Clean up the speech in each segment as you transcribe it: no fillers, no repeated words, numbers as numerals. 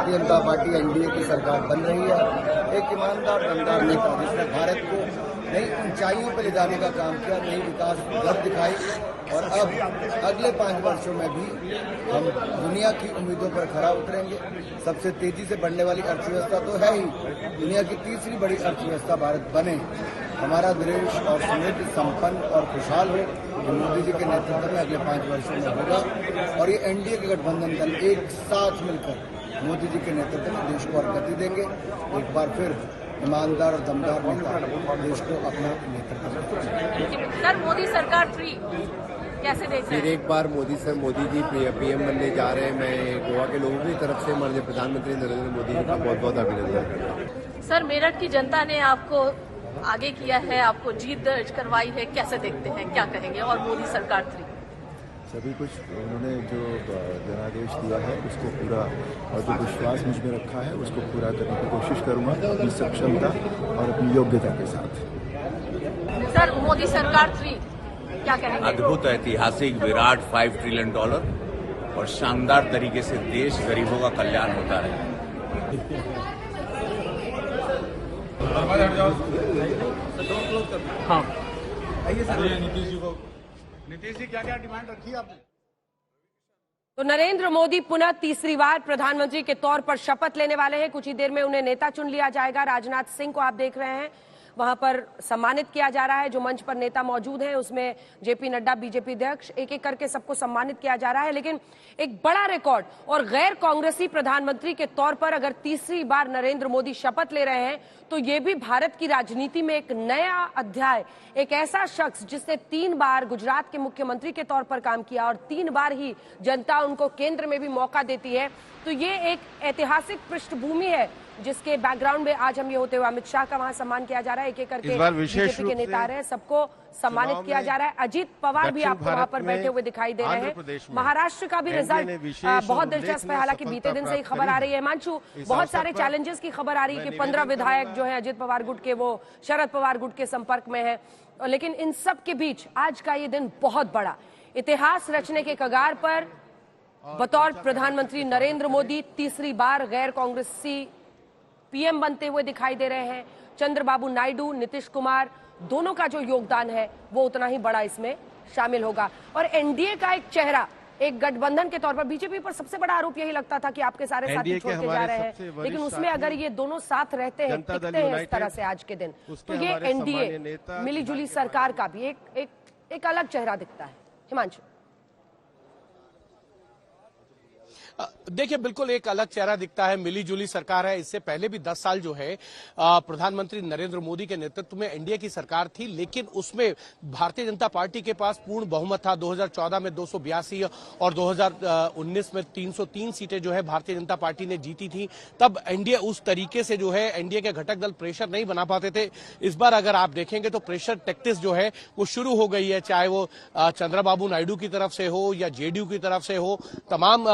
Bharatiya Janata party NDA की सरकार बन रही है। एक ईमानदार दमदार नेता जिसने भारत को नई ऊंचाइयों पर ले जाने का काम किया, नई विकास दर दिखाई और अब अगले 5 वर्षों में भी हम दुनिया की उम्मीदों पर खरा उतरेंगे। सबसे तेजी से बढ़ने वाली अर्थव्यवस्था तो है ही, दुनिया की तीसरी बड़ी अर्थव्यवस्था भारत बने, हमारा देश और समृद्ध, संपन्न और खुशहाल हो, ये मोदी जी के नेतृत्व में अगले 5 वर्षों में होगा। और ये एनडीए के गठबंधन दल एक साथ मिलकर मोदी जी के नेतृत्व में देश को और गति देंगे। एक बार फिर ईमानदार और दमदार नेता देश को अपना नेतृत्व देंगे। सर, मोदी सरकार 3 कैसे देख रहे हैं? फिर एक बार मोदी जी पीएम बनने जा रहे हैं। मैं गोवा के लोगों की तरफ से माननीय प्रधानमंत्री नरेंद्र मोदी जी का बहुत बहुत अभिनंदन करता हूँ। सर, मेरठ की जनता ने आपको आगे किया है, आपको जीत दर्ज करवाई है, कैसे देखते हैं, क्या कहेंगे? और मोदी सरकार 3 सभी कुछ उन्होंने जो जनादेश दिया है उसको पूरा और जो विश्वास मुझ में रखा है उसको पूरा करने की कोशिश करूंगा अपनी सक्षमता और अपनी योग्यता के साथ। सर, मोदी सरकार 3 क्या कहेंगे? अद्भुत, ऐतिहासिक, विराट $5 ट्रिलियन और शानदार तरीके से देश गरीबों का कल्याण होता रहे। हाँ, नीतीश जी क्या डिमांड रखी है आपने? तो नरेंद्र मोदी पुनः तीसरी बार प्रधानमंत्री के तौर पर शपथ लेने वाले हैं। कुछ ही देर में उन्हें नेता चुन लिया जाएगा। राजनाथ सिंह को आप देख रहे हैं, वहां पर सम्मानित किया जा रहा है। जो मंच पर नेता मौजूद हैं उसमें जेपी नड्डा बीजेपी अध्यक्ष, एक एक करके सबको सम्मानित किया जा रहा है। लेकिन एक बड़ा रिकॉर्ड और गैर कांग्रेसी प्रधानमंत्री के तौर पर अगर तीसरी बार नरेंद्र मोदी शपथ ले रहे हैं तो ये भी भारत की राजनीति में एक नया अध्याय, एक ऐसा शख्स जिसने 3 बार गुजरात के मुख्यमंत्री के तौर पर काम किया और 3 बार ही जनता उनको केंद्र में भी मौका देती है, तो ये एक ऐतिहासिक पृष्ठभूमि है जिसके बैकग्राउंड में आज हम ये होते हुए अमित शाह का वहां सम्मान किया जा रहा है। एक एक करके बीजेपी के नेता आ रहे हैं, सबको सम्मानित किया जा रहा है। अजीत पवार भी आपको वहां पर बैठे हुए दिखाई दे रहे हैं। महाराष्ट्र का भी रिजल्ट बहुत दिलचस्प है, हालांकि बीते दिन से ही खबर आ रही है हिमांशु, बहुत सारे चैलेंजेस की खबर आ रही है कि 15 विधायक जो है अजीत पवार गुट के वो शरद पवार गुट के संपर्क में है। लेकिन इन सब के बीच आज का ये दिन बहुत बड़ा, इतिहास रचने के कगार पर बतौर प्रधानमंत्री नरेंद्र मोदी तीसरी बार गैर कांग्रेसी पीएम बनते हुए दिखाई दे रहे हैं। चंद्रबाबू नायडू, नीतीश कुमार, दोनों का जो योगदान है वो उतना ही बड़ा इसमें शामिल होगा। और एनडीए का एक चेहरा, एक गठबंधन के तौर पर बीजेपी पर सबसे बड़ा आरोप यही लगता था कि आपके सारे साथी छोड़ते जा रहे हैं, लेकिन उसमें अगर ये दोनों साथ रहते हैं, टिकते हैं इस तरह से आज के दिन, तो ये एनडीए मिलीजुली सरकार का भी एक अलग चेहरा दिखता है। हिमांशु, देखिए, बिल्कुल एक अलग चेहरा दिखता है, मिलीजुली सरकार है। इससे पहले भी 10 साल जो है प्रधानमंत्री नरेंद्र मोदी के नेतृत्व में एनडीए की सरकार थी, लेकिन उसमें भारतीय जनता पार्टी के पास पूर्ण बहुमत था। 2014 में 282 और 2019 में 303 सीटें जो है भारतीय जनता पार्टी ने जीती थी। तब एनडीए उस तरीके से जो है एनडीए के घटक दल प्रेशर नहीं बना पाते थे। इस बार अगर आप देखेंगे तो प्रेशर टैक्टिक्स जो है वो शुरू हो गई है, चाहे वो चंद्रबाबू नायडू की तरफ से हो या जेडीयू की तरफ से हो। तमाम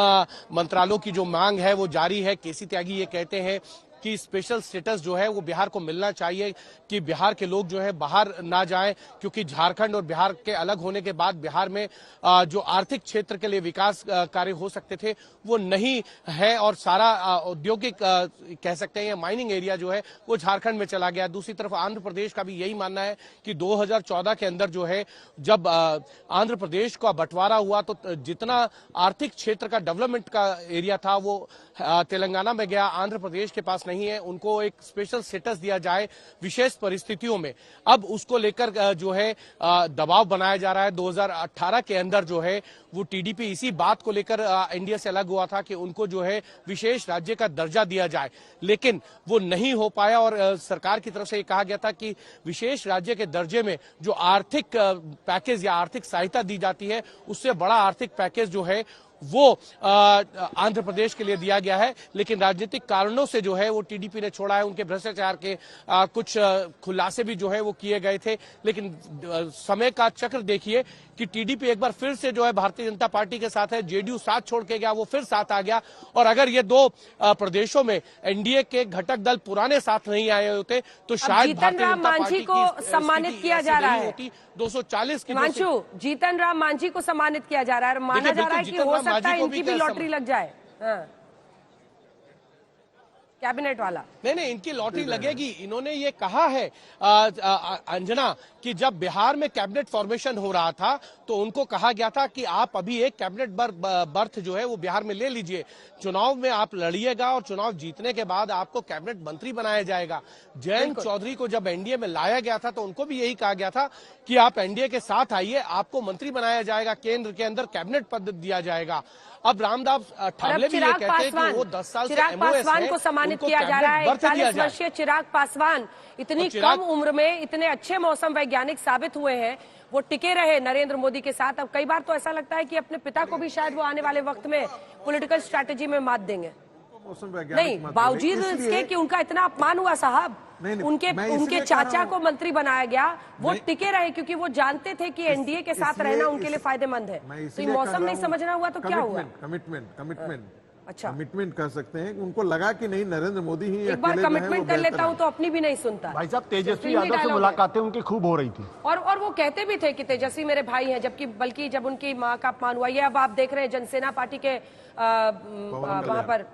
मंत्रालयों की जो मांग है वो जारी है। केसी त्यागी ये कहते हैं कि स्पेशल स्टेटस जो है वो बिहार को मिलना चाहिए, कि बिहार के लोग जो है बाहर ना जाएं, क्योंकि झारखंड और बिहार के अलग होने के बाद बिहार में जो आर्थिक क्षेत्र के लिए विकास कार्य हो सकते थे वो नहीं है, और सारा औद्योगिक कह सकते हैं माइनिंग एरिया जो है वो झारखंड में चला गया। दूसरी तरफ आंध्र प्रदेश का भी यही मानना है कि 2014 के अंदर जो है जब आंध्र प्रदेश का बंटवारा हुआ तो जितना आर्थिक क्षेत्र का डेवलपमेंट का एरिया था वो तेलंगाना में गया, आंध्र प्रदेश के पास नहीं है। उनको एक स्पेशल स्टेटस दिया जाए विशेष परिस्थितियों में, अब उसको लेकर जो है दबाव बनाया जा रहा है। 2018 के अंदर जो है वो टीडीपी इसी बात को लेकर एनडीए से अलग हुआ था कि उनको जो है विशेष राज्य का दर्जा दिया जाए, लेकिन वो नहीं हो पाया और सरकार की तरफ से ये कहा गया था कि विशेष राज्य के दर्जे में जो आर्थिक पैकेज या आर्थिक सहायता दी जाती है उससे बड़ा आर्थिक पैकेज जो है वो आंध्र प्रदेश के लिए दिया गया है। लेकिन राजनीतिक कारणों से जो है वो टीडीपी ने छोड़ा है। उनके भ्रष्टाचार के कुछ खुलासे भी जो है वो किए गए थे, लेकिन समय का चक्र देखिए कि टीडीपी एक बार फिर से जो है भारतीय जनता पार्टी के साथ है, जेडीयू साथ छोड़ के गया, वो फिर साथ आ गया। और अगर ये दो प्रदेशों में एनडीए के घटक दल पुराने साथ नहीं आए होते तो शायद भारतीय जनता पार्टी को सम्मानित किया जा रहा है। 240 की जीतन राम मांझी को सम्मानित किया जा रहा है, माना जा रहा है कि हो सकता है इनकी भी लॉटरी लग जाए। कैबिनेट वाला। नहीं, इनकी लॉटरी लगेगी। इन्होंने ये कहा है अंजना कि जब बिहार में कैबिनेट फॉर्मेशन हो रहा था तो उनको कहा गया था कि आप अभी एक कैबिनेट बर्थ जो है वो बिहार में ले लीजिए, चुनाव में आप लड़िएगा और चुनाव जीतने के बाद आपको कैबिनेट मंत्री बनाया जाएगा। जयंत चौधरी को जब एनडीए में लाया गया था तो उनको भी यही कहा गया था कि आप एनडीए के साथ आइए, आपको मंत्री बनाया जाएगा, केंद्र के अंदर कैबिनेट पद दिया जाएगा। अब रामदास ठाकरे भी ये कहते हैं कि वो 10 साल से चिराग पासवान को सम्मानित किया जा रहा है। 41 वर्षीय चिराग पासवान इतनी कम उम्र में इतने अच्छे मौसम वैज्ञानिक साबित हुए हैं, वो टिके रहे नरेंद्र मोदी के साथ। अब कई बार तो ऐसा लगता है कि अपने पिता को भी शायद वो आने वाले वक्त में पॉलिटिकल स्ट्रैटेजी में मात देंगे। नहीं, बावजूद इसके कि उनका इतना अपमान हुआ साहब, उनके चाचा को मंत्री बनाया गया, वो टिके रहे क्योंकि वो जानते थे कि एनडीए के साथ रहना उनके लिए फायदेमंद है। तो मौसम नहीं समझना हुआ तो क्या हुआ? कमिटमेंट अच्छा, कमिटमेंट कर सकते हैं। उनको लगा कि नहीं नरेंद्र मोदी ही एक बार कमिटमेंट कर लेता हूँ तो अपनी भी नहीं सुनता। भाई साहब, तेजस्वी यादव से मुलाकातें उनकी खूब हो रही थी और वो कहते भी थे कि तेजस्वी मेरे भाई हैं, जबकि बल्कि जब उनकी मां का अपमान हुआ, ये अब आप देख रहे हैं जनसेना पार्टी के वहां पर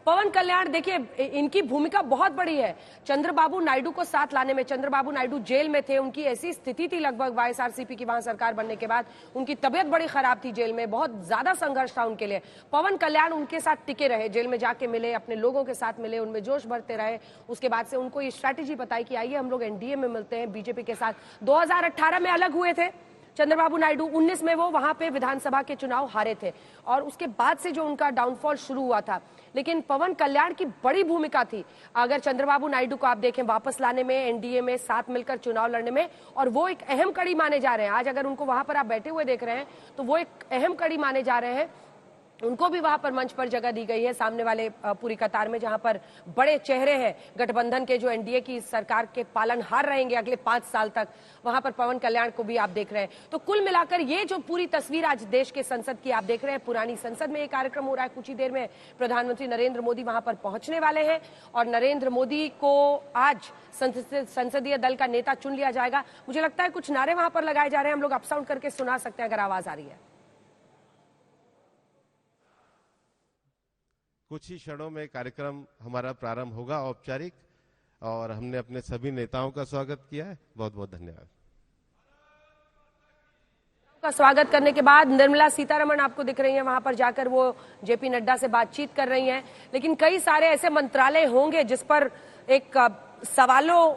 पवन कल्याण देखिए, इनकी भूमिका बहुत बड़ी है चंद्रबाबू नायडू को साथ लाने में। चंद्रबाबू नायडू जेल में थे, उनकी ऐसी स्थिति थी लगभग वाईएसआरसीपी की वहां सरकार बनने के बाद, उनकी तबियत बड़ी खराब थी, जेल में बहुत ज्यादा संघर्ष था उनके लिए। पवन कल्याण उनके साथ टिके रहे, जेल में जाके मिले, अपने लोगों के साथ मिले, उनमें जोश भरते रहे। उसके बाद से उनको ये स्ट्रैटेजी बताई कि आइए हम लोग एनडीए में मिलते हैं बीजेपी के साथ। 2018 में अलग हुए थे चंद्रबाबू नायडू, 19 में वो वहां पे विधानसभा के चुनाव हारे थे और उसके बाद से जो उनका डाउनफॉल शुरू हुआ था। लेकिन पवन कल्याण की बड़ी भूमिका थी अगर चंद्रबाबू नायडू को आप देखें वापस लाने में, एनडीए में साथ मिलकर चुनाव लड़ने में, और वो एक अहम कड़ी माने जा रहे हैं। आज अगर उनको वहां पर आप बैठे हुए देख रहे हैं तो वो एक अहम कड़ी माने जा रहे हैं। उनको भी वहां पर मंच पर जगह दी गई है सामने वाले पूरी कतार में, जहां पर बड़े चेहरे हैं गठबंधन के जो एनडीए की सरकार के पालनहार रहेंगे अगले 5 साल तक, वहां पर पवन कल्याण को भी आप देख रहे हैं। तो कुल मिलाकर ये जो पूरी तस्वीर आज देश के संसद की आप देख रहे हैं, पुरानी संसद में ये कार्यक्रम हो रहा है। कुछ ही देर में प्रधानमंत्री नरेंद्र मोदी वहां पर पहुंचने वाले हैं और नरेंद्र मोदी को आज संसदीय दल का नेता चुन लिया जाएगा। मुझे लगता है कुछ नारे वहां पर लगाए जा रहे हैं, हम लोग अप साउंड करके सुना सकते हैं अगर आवाज आ रही है। कुछ ही क्षणों में कार्यक्रम हमारा प्रारंभ होगा औपचारिक, और हमने अपने सभी नेताओं का स्वागत किया है। बहुत बहुत धन्यवाद। का स्वागत करने के बाद निर्मला सीतारमण आपको दिख रही हैं, वहां पर जाकर वो जेपी नड्डा से बातचीत कर रही हैं। लेकिन कई सारे ऐसे मंत्रालय होंगे जिस पर एक सवालों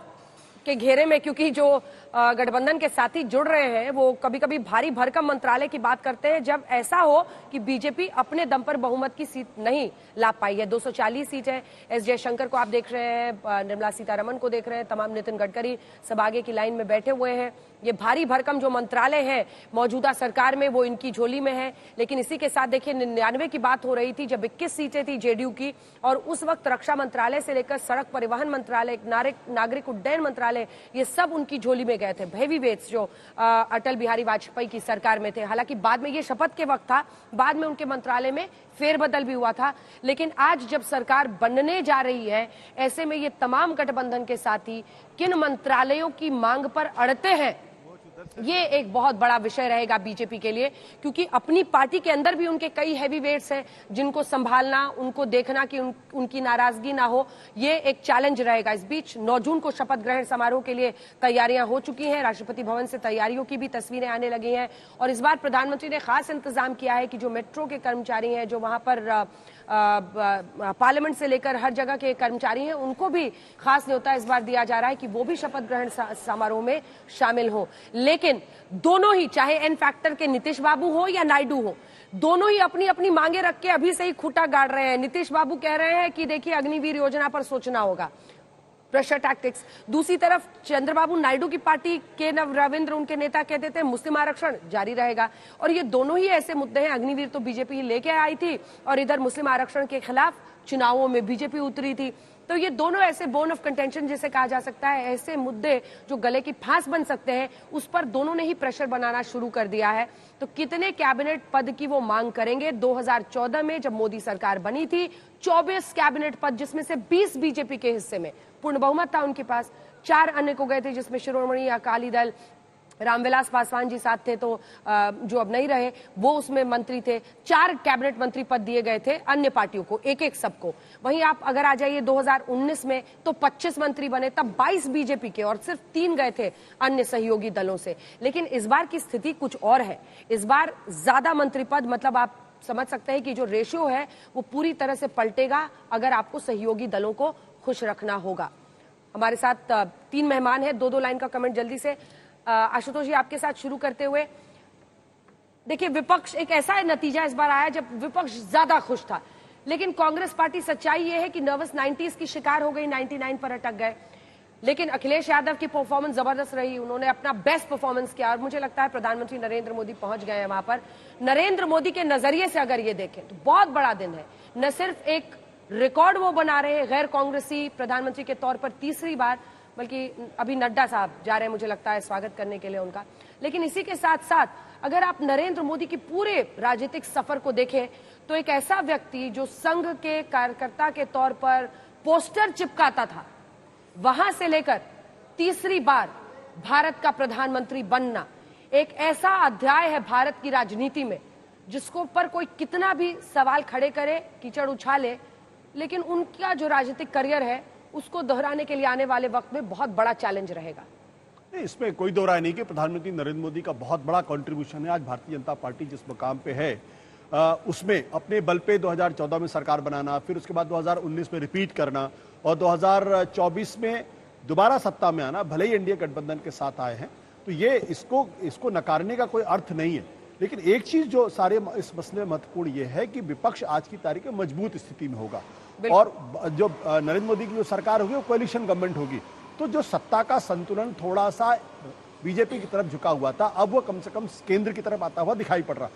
के घेरे में, क्योंकि जो गठबंधन के साथी जुड़ रहे हैं वो कभी कभी भारी भरकम मंत्रालय की बात करते हैं जब ऐसा हो कि बीजेपी अपने दम पर बहुमत की सीट नहीं ला पाई है। 240 सीट है। एस जयशंकर को आप देख रहे हैं, निर्मला सीतारमण को देख रहे हैं, तमाम नितिन गडकरी सब आगे की लाइन में बैठे हुए हैं। ये भारी भरकम जो मंत्रालय है मौजूदा सरकार में वो इनकी झोली में है। लेकिन इसी के साथ देखिए 99 की बात हो रही थी जब 21 सीटें थी जेडीयू की, और उस वक्त रक्षा मंत्रालय से लेकर सड़क परिवहन मंत्रालय, नागरिक उड्डयन मंत्रालय, ये सब उनकी झोली में गए थे। हेवी वेट्स जो अटल बिहारी वाजपेयी की सरकार में थे। हालांकि बाद में ये शपथ के वक्त था, बाद में उनके मंत्रालय में फेरबदल भी हुआ था। लेकिन आज जब सरकार बनने जा रही है, ऐसे में ये तमाम गठबंधन के साथी किन मंत्रालयों की मांग पर अड़ते हैं, ये एक बहुत बड़ा विषय रहेगा बीजेपी के लिए, क्योंकि अपनी पार्टी के अंदर भी उनके कई हैवी वेट्स हैं जिनको संभालना, उनको देखना कि उनकी नाराजगी ना हो, ये एक चैलेंज रहेगा। इस बीच 9 जून को शपथ ग्रहण समारोह के लिए तैयारियां हो चुकी हैं। राष्ट्रपति भवन से तैयारियों की भी तस्वीरें आने लगी हैं और इस बार प्रधानमंत्री ने खास इंतजाम किया है कि जो मेट्रो के कर्मचारी हैं, जो वहां पर पार्लियामेंट से लेकर हर जगह के कर्मचारी हैं, उनको भी खास न्योता इस बार दिया जा रहा है कि वो भी शपथ ग्रहण समारोह में शामिल हो। लेकिन दोनों ही, चाहे एन फैक्टर के नीतीश बाबू हो या नायडू हो, दोनों ही अपनी अपनी मांगे रख के अभी से ही खूंटा गाड़ रहे हैं। नीतीश बाबू कह रहे हैं कि देखिए अग्निवीर योजना पर सोचना होगा, प्रेशर टैक्टिक्स। दूसरी तरफ चंद्रबाबू नायडू की पार्टी के रविंद्र, उनके नेता कहते थे मुस्लिम आरक्षण जारी रहेगा। और ये दोनों ही ऐसे मुद्दे हैं, अग्निवीर तो बीजेपी लेके आई थी और इधर मुस्लिम आरक्षण के खिलाफ चुनावों में बीजेपी उतरी थी। तो ये दोनों ऐसे बोन ऑफ कंटेंशन जिसे कहा जा सकता है, ऐसे मुद्दे जो गले की फांस बन सकते हैं, उस पर दोनों ने ही प्रेशर बनाना शुरू कर दिया है। तो कितने कैबिनेट पद की वो मांग करेंगे? 2014 में जब मोदी सरकार बनी थी 24 कैबिनेट पद, जिसमें से 20 बीजेपी के हिस्से में, पूर्ण बहुमत था उनके पास। 4 अन्य को गए थे जिसमें शिरोमणि अकाली दल, रामविलास पासवान जी साथ थे, तो जो अब नहीं रहे वो उसमें मंत्री थे। 4 कैबिनेट मंत्री पद दिए गए थे अन्य पार्टियों को, एक एक सबको। वहीं आप अगर आ जाइए 2019 में तो 25 मंत्री बने, तब 22 बीजेपी के और सिर्फ 3 गए थे अन्य सहयोगी दलों से। लेकिन इस बार की स्थिति कुछ और है। इस बार ज्यादा मंत्री पद, मतलब आप समझ सकते हैं कि जो रेशियो है वो पूरी तरह से पलटेगा अगर आपको सहयोगी दलों को खुश रखना होगा। हमारे साथ 3 मेहमान हैं, 2-2 लाइन का कमेंट जल्दी से। आशुतोष जी, आपके साथ शुरू करते हुए, देखिए विपक्ष, एक ऐसा नतीजा इस बार आया जब विपक्ष ज्यादा खुश था, लेकिन कांग्रेस पार्टी, सच्चाई ये है कि नर्वस 90s की शिकार हो गई, 99 पर अटक गए। लेकिन अखिलेश यादव की परफॉर्मेंस जबरदस्त रही, उन्होंने अपना बेस्ट परफॉर्मेंस किया और मुझे लगता है प्रधानमंत्री नरेंद्र मोदी पहुंच गए हैं वहां पर। नरेंद्र मोदी के नजरिए से अगर ये देखें तो बहुत बड़ा दिन है। न सिर्फ एक रिकॉर्ड वो बना रहे हैं गैर कांग्रेसी प्रधानमंत्री के तौर पर तीसरी बार, बल्कि अभी नड्डा साहब जा रहे हैं मुझे लगता है स्वागत करने के लिए उनका। लेकिन इसी के साथ साथ अगर आप नरेंद्र मोदी की पूरे राजनीतिक सफर को देखें तो एक ऐसा व्यक्ति जो संघ के कार्यकर्ता के तौर पर पोस्टर चिपकाता था, वहां से लेकर तीसरी बार भारत का प्रधानमंत्री बनना, एक ऐसा अध्याय है भारत की राजनीति में जिसको पर कोई कितना भी सवाल खड़े करे, कीचड़ उछाले, लेकिन उनका जो राजनीतिक करियर है उसको दोहराने के लिए आने वाले वक्त में बहुत बड़ा चैलेंज रहेगा। इसमें कोई दो राय नहीं कि प्रधानमंत्री नरेंद्र मोदी का बहुत बड़ा कंट्रीब्यूशन है। आज भारतीय जनता पार्टी जिस मुकाम पे है, उसमें अपने बल पे 2014 में सरकार बनाना, फिर उसके बाद 2019 में रिपीट करना और 2024 में दोबारा सत्ता में आना, भले ही एनडीए गठबंधन के साथ आए हैं, तो ये इसको नकारने का कोई अर्थ नहीं है। लेकिन एक चीज जो सारे इस मसले में महत्वपूर्ण ये है कि विपक्ष आज की तारीख में मजबूत स्थिति में होगा और जो नरेंद्र मोदी की जो सरकार होगी वो कोalition गवर्नमेंट होगी, तो जो सत्ता का संतुलन थोड़ा सा बीजेपी की तरफ झुका हुआ था, अब वो कम से कम केंद्र की तरफ आता हुआ दिखाई पड़ रहा।